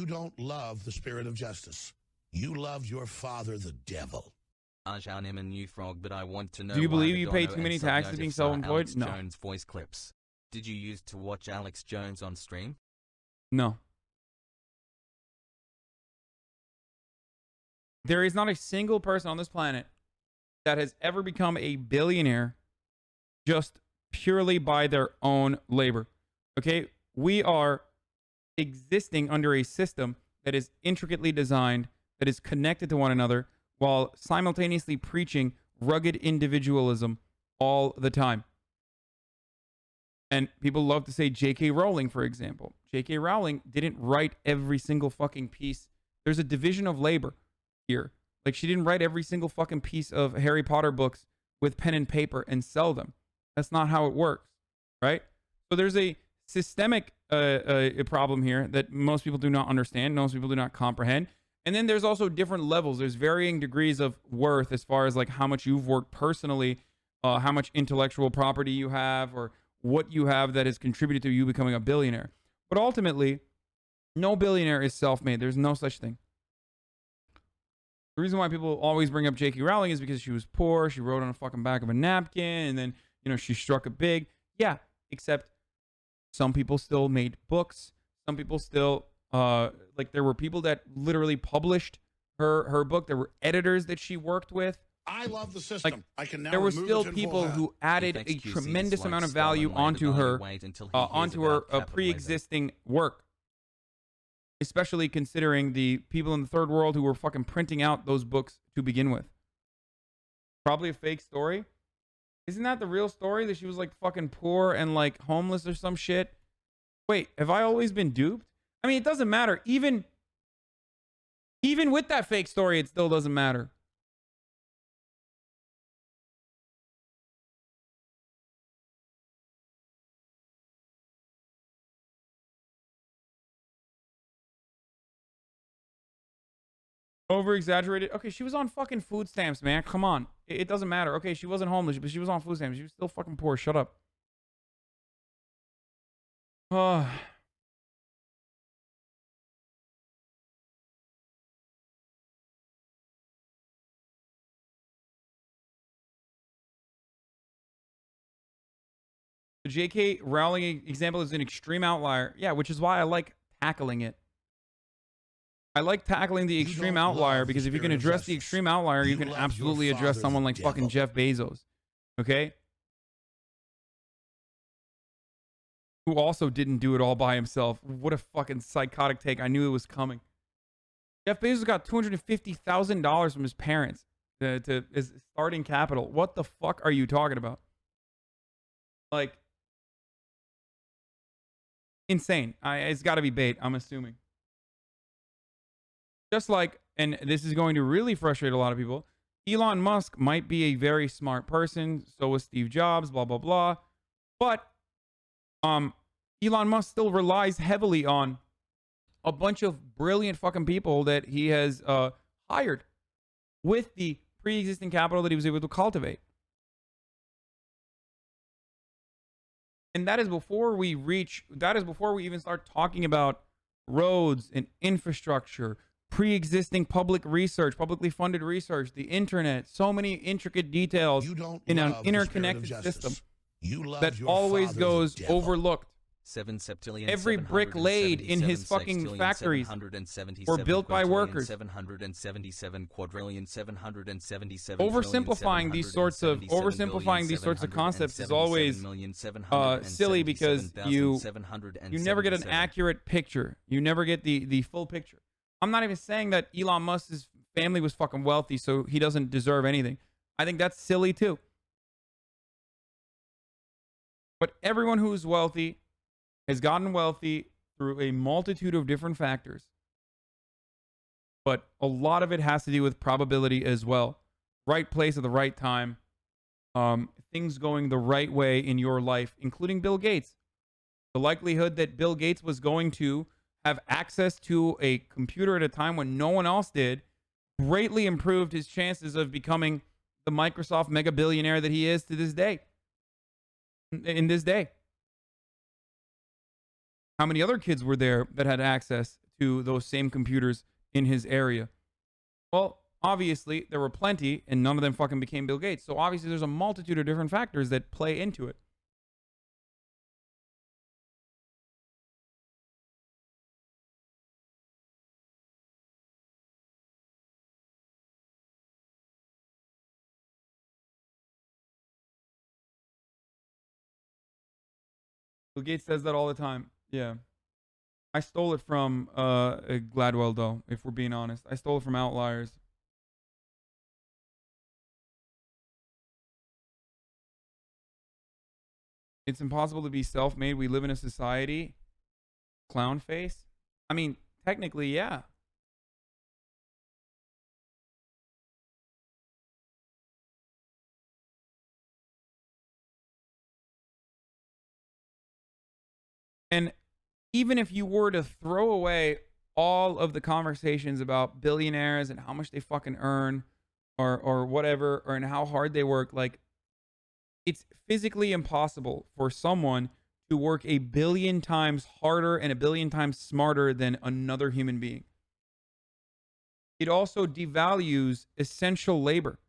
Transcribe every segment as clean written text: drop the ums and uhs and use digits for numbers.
don't love the spirit of justice. You love your father, the devil. I'm a new frog, but I want to know. Do you believe you pay Madonna too many and taxes being Subnotice are self-employed? Alex No. Jones voice clips. Did you used to watch Alex Jones on stream? No. There is not a single person on this planet that has ever become a billionaire just purely by their own labor. Okay? We are existing under a system that is intricately designed, that is connected to one another, while simultaneously preaching rugged individualism all the time. And people love to say J.K. Rowling, for example. J.K. Rowling didn't write every single fucking piece. There's a division of labor here. Like, she didn't write every single fucking piece of Harry Potter books with pen and paper and sell them. That's not how it works, right? So there's a systemic a problem here that most people do not understand, most people do not comprehend. And then there's also different levels. There's varying degrees of worth as far as like how much you've worked personally, how much intellectual property you have, or what you have that has contributed to you becoming a billionaire. But ultimately, no billionaire is self-made. There's no such thing. The reason why people always bring up J.K. Rowling is because she was poor. She wrote on the fucking back of a napkin, and then, you know, she struck it big. Yeah, except some people still made books. Some people still, like, there were people that literally published her book. There were editors that she worked with. I love the system. Like, I can now there were remove still it in people full who added a tremendous amount of value onto her pre-existing work. Especially considering the people in the third world who were fucking printing out those books to begin with. Probably a fake story. Isn't that the real story? That she was like fucking poor and like homeless or some shit? Wait, have I always been duped? I mean, it doesn't matter. Even with that fake story, it still doesn't matter. Over-exaggerated. Okay, she was on fucking food stamps, man. Come on. It doesn't matter. Okay, she wasn't homeless, but she was on food stamps. She was still fucking poor. Shut up. The J.K. Rowling example is an extreme outlier. Yeah, which is why I like tackling it. I like tackling the extreme outlier because if you can address the extreme outlier, you can absolutely address someone like fucking Jeff Bezos. Okay? Who also didn't do it all by himself. What a fucking psychotic take. I knew it was coming. Jeff Bezos got $250,000 from his parents to his starting capital. What the fuck are you talking about? Like, insane. It's got to be bait, I'm assuming. Just like, and this is going to really frustrate a lot of people, Elon Musk might be a very smart person. So was Steve Jobs, blah, blah, blah. But Elon Musk still relies heavily on a bunch of brilliant fucking people that he has hired with the pre-existing capital that he was able to cultivate. And that is before we even start talking about roads and infrastructure, pre-existing public research, publicly funded research, the internet, so many intricate details in an interconnected system that always goes overlooked. 7 septillion, every brick laid in his fucking factories were built by workers. 777 quadrillion, 777 oversimplifying these sorts of concepts is always silly because you never get an accurate picture. You never get the full picture. I'm not even saying that Elon Musk's family was fucking wealthy, so he doesn't deserve anything. I think that's silly too. But everyone who is wealthy has gotten wealthy through a multitude of different factors. But a lot of it has to do with probability as well. Right place at the right time. Things going the right way in your life, including Bill Gates. The likelihood that Bill Gates was going to have access to a computer at a time when no one else did greatly improved his chances of becoming the Microsoft mega billionaire that he is to this day. In this day. How many other kids were there that had access to those same computers in his area? Well, obviously, there were plenty, and none of them fucking became Bill Gates. So obviously, there's a multitude of different factors that play into it. Bill Gates says that all the time. Yeah. I stole it from Gladwell, though, if we're being honest. I stole it from Outliers. It's impossible to be self-made. We live in a society. Clown face. I mean, technically, yeah. And even if you were to throw away all of the conversations about billionaires and how much they fucking earn or whatever, or and how hard they work, like, it's physically impossible for someone to work a billion times harder and a billion times smarter than another human being. It also devalues essential labor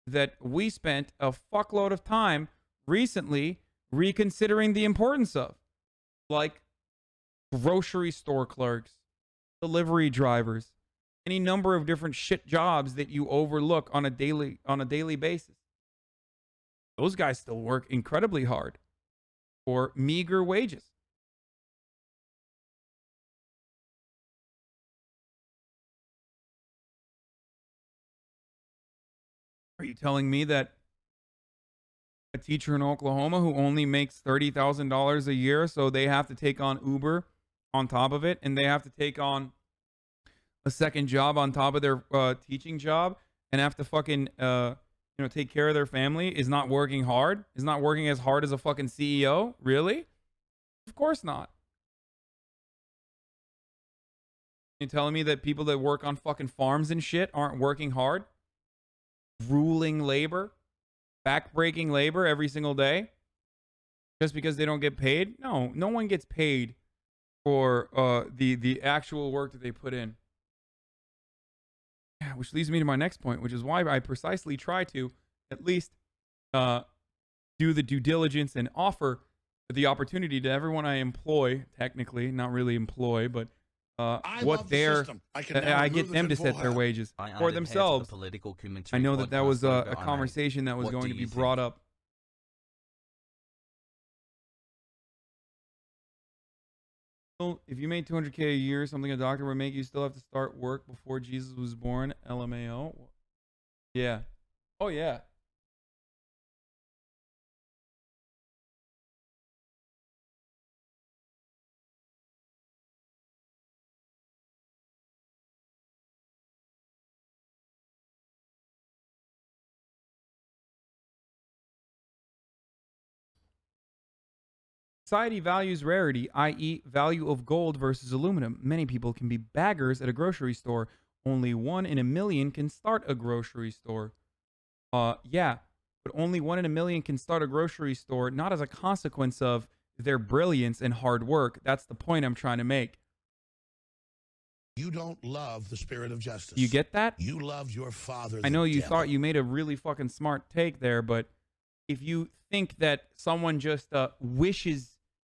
that we spent a fuckload of time recently reconsidering the importance of, like grocery store clerks, delivery drivers, any number of different shit jobs that you overlook on a daily basis. Those guys still work incredibly hard for meager wages. Are you telling me that a teacher in Oklahoma who only makes $30,000 a year, so they have to take on Uber on top of it, and they have to take on a second job on top of their teaching job, and have to fucking take care of their family, is not working hard? Is not working as hard as a fucking CEO? Really? Of course not. You telling me that people that work on fucking farms and shit aren't working hard? Grueling labor? Backbreaking labor every single day? Just because they don't get paid? No, no one gets paid for the actual work that they put in. Yeah, which leads me to my next point, which is why I precisely try to at least do the due diligence and offer the opportunity to everyone I employ, technically, not really employ, but what their I get them to set their wages for themselves. I know that that was a conversation that was going to be brought up. If you made $200K a year, something a doctor would make, you still have to start work before Jesus was born. LMAO. Yeah. Oh yeah. Society values rarity, i.e., value of gold versus aluminum. Many people can be baggers at a grocery store. Only 1 in a million can start a grocery store. Yeah, but only 1 in a million can start a grocery store, not as a consequence of their brilliance and hard work. That's the point I'm trying to make. You don't love the spirit of justice. You get that? You love your father. I know you thought you made a really fucking smart take there, but if you think that someone just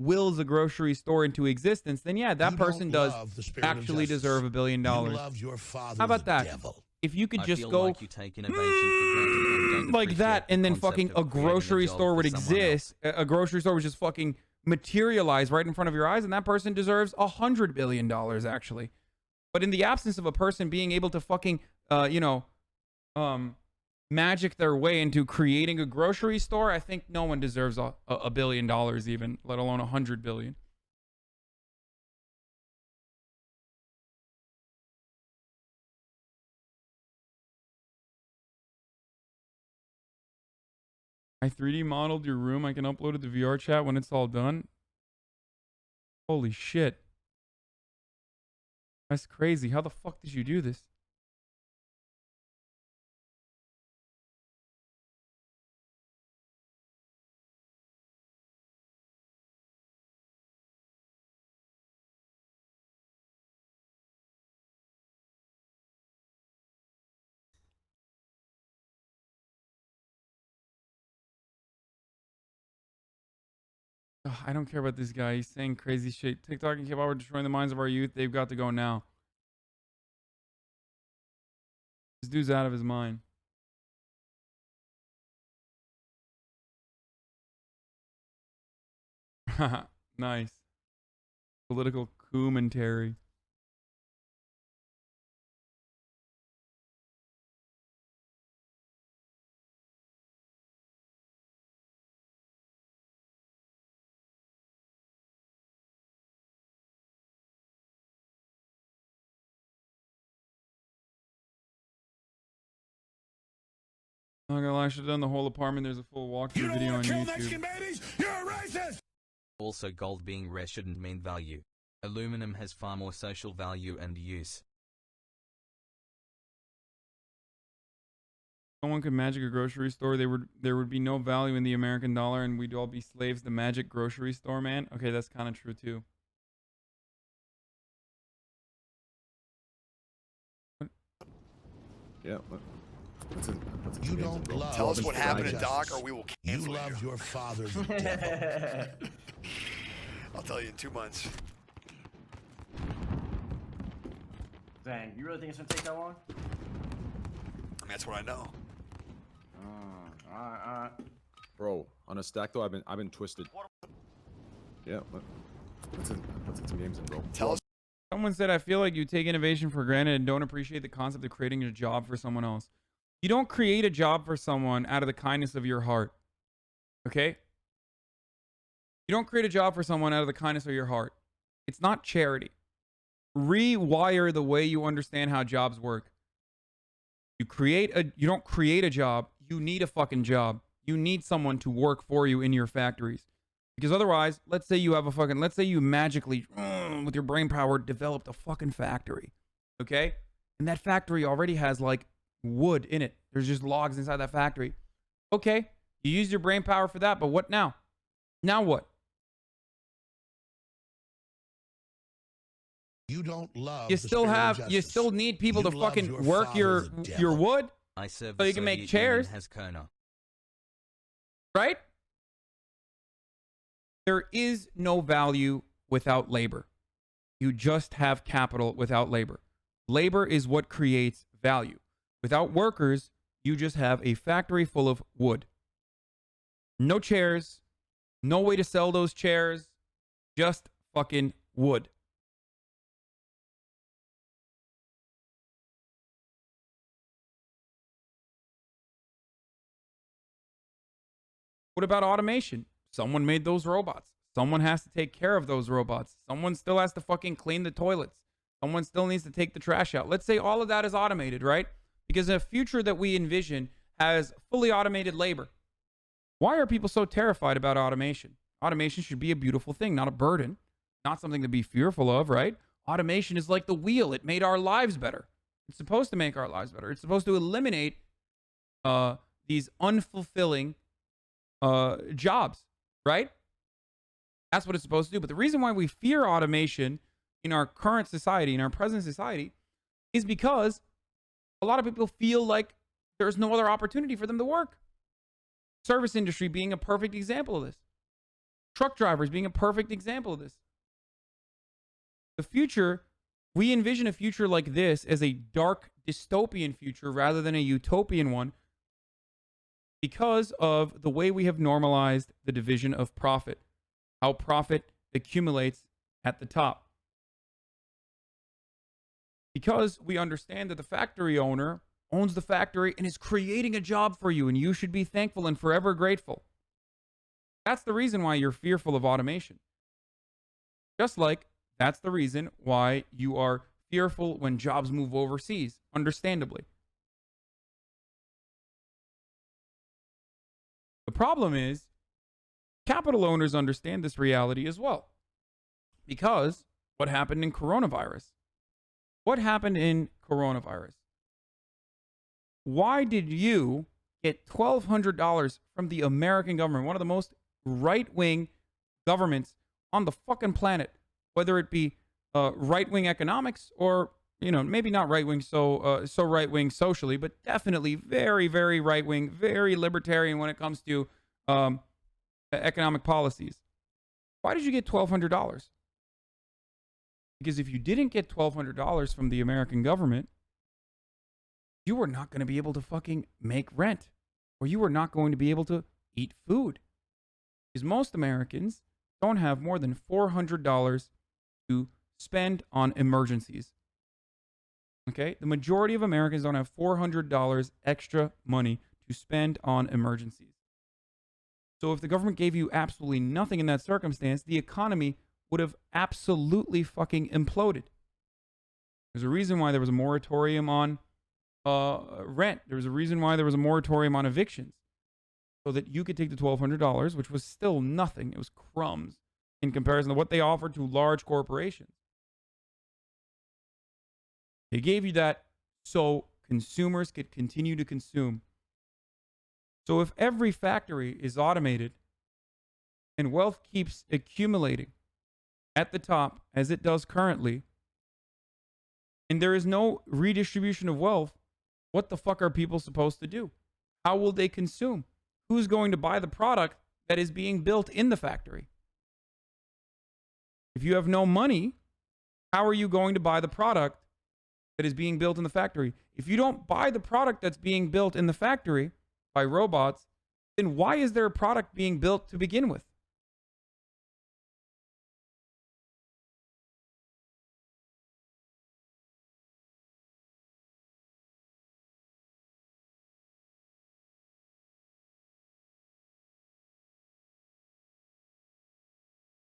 wills a grocery store into existence, then yeah, that person does actually deserve $1 billion. You love your father. How about that? Devil. If you could just go like that, and then fucking a grocery store would exist, a grocery store would just fucking materialize right in front of your eyes, and that person deserves $100 billion actually. But in the absence of a person being able to fucking magic their way into creating a grocery store, I think no one deserves $1 billion even, let alone $100 billion. I 3D modeled your room. I can upload it to VR chat when it's all done. Holy shit. That's crazy. How the fuck did you do this? I don't care about this guy. He's saying crazy shit. TikTok and K-pop are destroying the minds of our youth. They've got to go now. This dude's out of his mind. Nice. Political commentary. I'm not gonna lie, I should have done the whole apartment. There's a full walkthrough video on YouTube. Mexican babies? You're a racist! Also, gold being rare shouldn't mean value. Aluminum has far more social value and use. Someone could magic a grocery store. There would be no value in the American dollar, and we'd all be slaves to magic grocery store, man. Okay, that's kind of true too. Yeah. You don't love. Tell us what happened to justice. Doc, or we will cancel You love your father, the devil. I'll tell you in 2 months. Dang, you really think it's gonna take that long? I mean, that's what I know. Alright. Bro, on a stack though, I've been twisted. Yeah. Let's hit some games in, bro. Tell us. Someone said, I feel like you take innovation for granted and don't appreciate the concept of creating a job for someone else. You don't create a job for someone out of the kindness of your heart. Okay? You don't create a job for someone out of the kindness of your heart. It's not charity. Rewire the way you understand how jobs work. You don't create a job. You need a fucking job. You need someone to work for you in your factories. Because otherwise, let's say you magically, with your brain power, developed a fucking factory. Okay? And that factory already has like wood in it. There's just logs inside that factory. Okay. You use your brain power for that, but what now? Now what? You don't love. You still need people to fucking work your wood I serve so the you can make Soviet chairs. Union has Kona. Right? There is no value without labor. You just have capital without labor. Labor is what creates value. Without workers, you just have a factory full of wood. No chairs, no way to sell those chairs, just fucking wood. What about automation? Someone made those robots. Someone has to take care of those robots. Someone still has to fucking clean the toilets. Someone still needs to take the trash out. Let's say all of that is automated, right? Because a future that we envision has fully automated labor. Why are people so terrified about automation? Automation should be a beautiful thing, not a burden, not something to be fearful of, right? Automation is like the wheel. It made our lives better. It's supposed to make our lives better. It's supposed to eliminate these unfulfilling jobs, right? That's what it's supposed to do. But the reason why we fear automation in our current society, in our present society, is because a lot of people feel like there's no other opportunity for them to work. Service industry being a perfect example of this. Truck drivers being a perfect example of this. The future, we envision a future like this as a dark dystopian future rather than a utopian one because of the way we have normalized the division of profit, how profit accumulates at the top. Because we understand that the factory owner owns the factory and is creating a job for you, and you should be thankful and forever grateful. That's the reason why you're fearful of automation. Just like that's the reason why you are fearful when jobs move overseas, understandably. The problem is, capital owners understand this reality as well. Because what happened in coronavirus? What happened in coronavirus? Why did you get $1,200 from the American government, one of the most right-wing governments on the fucking planet, whether it be right-wing economics or, you know, maybe not right-wing, so right-wing socially, but definitely very, very right-wing, very libertarian when it comes to economic policies. Why did you get $1,200? Because if you didn't get $1,200 from the American government, you were not going to be able to fucking make rent, or you were not going to be able to eat food. Because most Americans don't have more than $400 to spend on emergencies. Okay? The majority of Americans don't have $400 extra money to spend on emergencies. So if the government gave you absolutely nothing in that circumstance, the economy would have absolutely fucking imploded. There's a reason why there was a moratorium on rent. There was a reason why there was a moratorium on evictions. So that you could take the $1,200, which was still nothing. It was crumbs in comparison to what they offered to large corporations. They gave you that so consumers could continue to consume. So if every factory is automated and wealth keeps accumulating at the top as it does currently, and there is no redistribution of wealth, what the fuck are people supposed to do? How will they consume? Who's going to buy the product that is being built in the factory? If you have no money, how are you going to buy the product that is being built in the factory? If you don't buy the product that's being built in the factory by robots, then why is there a product being built to begin with?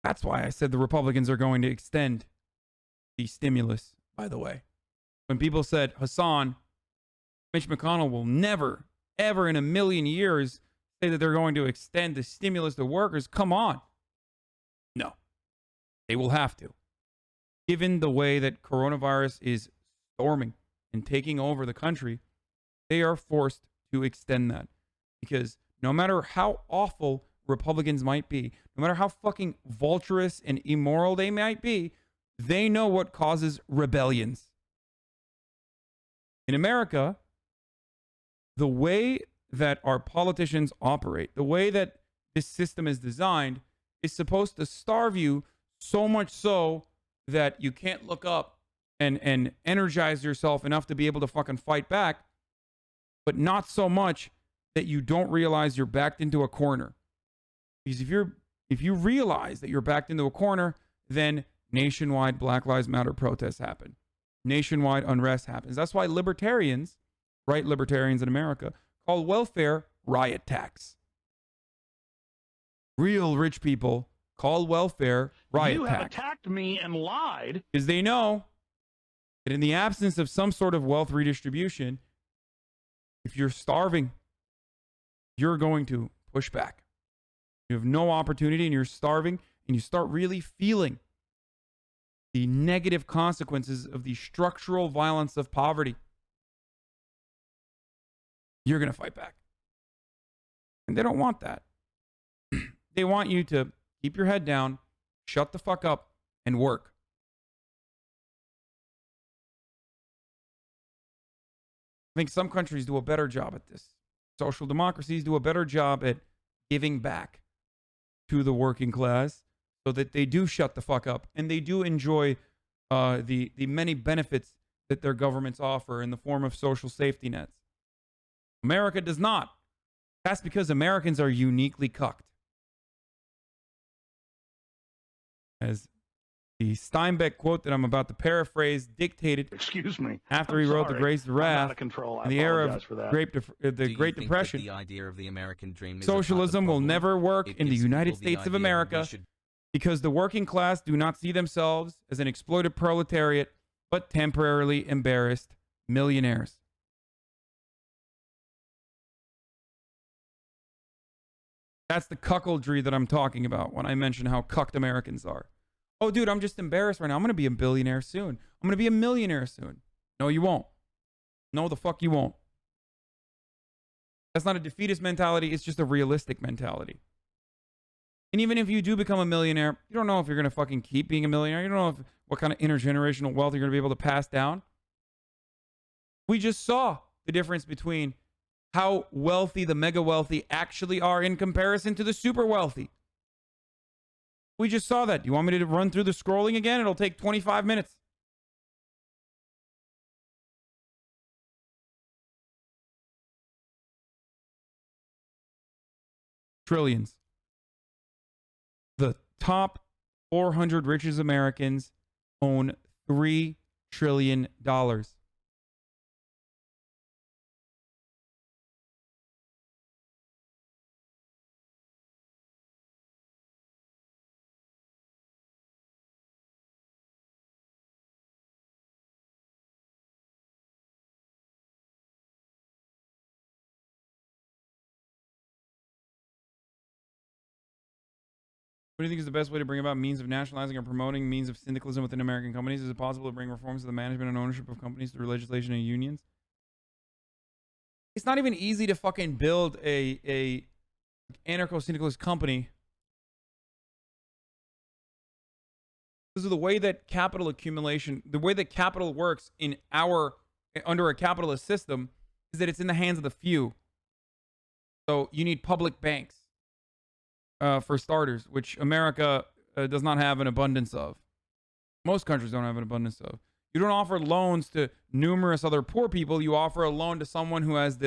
That's why I said the Republicans are going to extend the stimulus, by the way. When people said, Hasan, Mitch McConnell will never, ever in a million years say that they're going to extend the stimulus to workers, come on. No, they will have to. Given the way that coronavirus is storming and taking over the country, they are forced to extend that. Because no matter how awful Republicans might be, no matter how fucking vulturous and immoral they might be, they know what causes rebellions. In America, the way that our politicians operate, the way that this system is designed, is supposed to starve you so much so that you can't look up and energize yourself enough to be able to fucking fight back, but not so much that you don't realize you're backed into a corner. Because if you realize that you're backed into a corner, then nationwide Black Lives Matter protests happen. Nationwide unrest happens. That's why libertarians, right libertarians in America, call welfare riot tax. Real rich people call welfare riot tax. You have attacked me and lied. Because they know that in the absence of some sort of wealth redistribution, if you're starving, you're going to push back. You have no opportunity and you're starving, and you start really feeling the negative consequences of the structural violence of poverty. You're going to fight back. And they don't want that. They want you to keep your head down, shut the fuck up, and work. I think some countries do a better job at this. Social democracies do a better job at giving back to the working class so that they do shut the fuck up and they do enjoy the many benefits that their governments offer in the form of social safety nets. America does not. That's because Americans are uniquely cucked. As the Steinbeck quote that I'm about to paraphrase dictated, Excuse me. after he wrote The Grace of Wrath, in in the era of for that. the Great Depression, the idea of the American dream is socialism will never work in the United States of America because the working class do not see themselves as an exploited proletariat, but temporarily embarrassed millionaires. That's the cuckoldry that I'm talking about when I mention how cucked Americans are. Oh, dude, I'm just embarrassed right now. I'm going to be a billionaire soon. I'm going to be a millionaire soon. No, you won't. No, the fuck you won't. That's not a defeatist mentality. It's just a realistic mentality. And even if you do become a millionaire, you don't know if you're going to fucking keep being a millionaire. You don't know what kind of intergenerational wealth you're going to be able to pass down. We just saw the difference between how wealthy the mega wealthy actually are in comparison to the super wealthy. We just saw that. Do you want me to run through the scrolling again? It'll take 25 minutes. Trillions. The top 400 richest Americans own $3 trillion. What do you think is the best way to bring about means of nationalizing or promoting means of syndicalism within American companies? Is it possible to bring reforms to the management and ownership of companies through legislation and unions? It's not even easy to fucking build a anarcho-syndicalist company. Because of the way that capital accumulation, the way that capital works under a capitalist system is that it's in the hands of the few. So you need public banks. For starters, which America does not have an abundance of. Most countries don't have an abundance of. You don't offer loans to numerous other poor people. You offer a loan to someone who has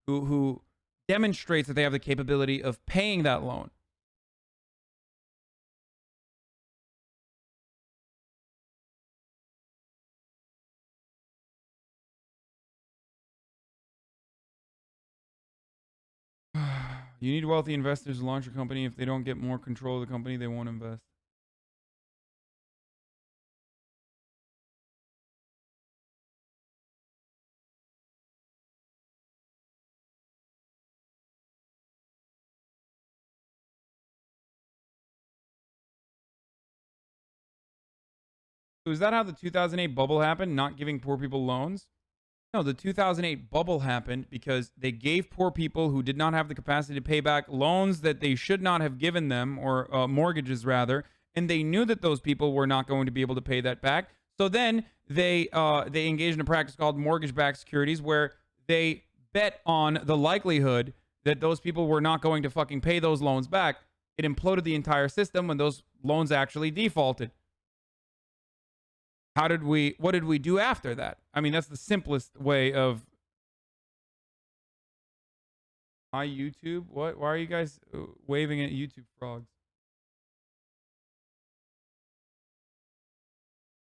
who demonstrates that they have the capability of paying that loan. You need wealthy investors to launch a company. If they don't get more control of the company, they won't invest. So is that how the 2008 bubble happened? Not giving poor people loans? No, the 2008 bubble happened because they gave poor people who did not have the capacity to pay back loans that they should not have given them, or mortgages rather, and they knew that those people were not going to be able to pay that back. So then they engaged in a practice called mortgage-backed securities, where they bet on the likelihood that those people were not going to fucking pay those loans back. It imploded the entire system when those loans actually defaulted. What did we do after that? I mean, that's the simplest way of... Hi, YouTube? What? Why are you guys waving at YouTube frogs?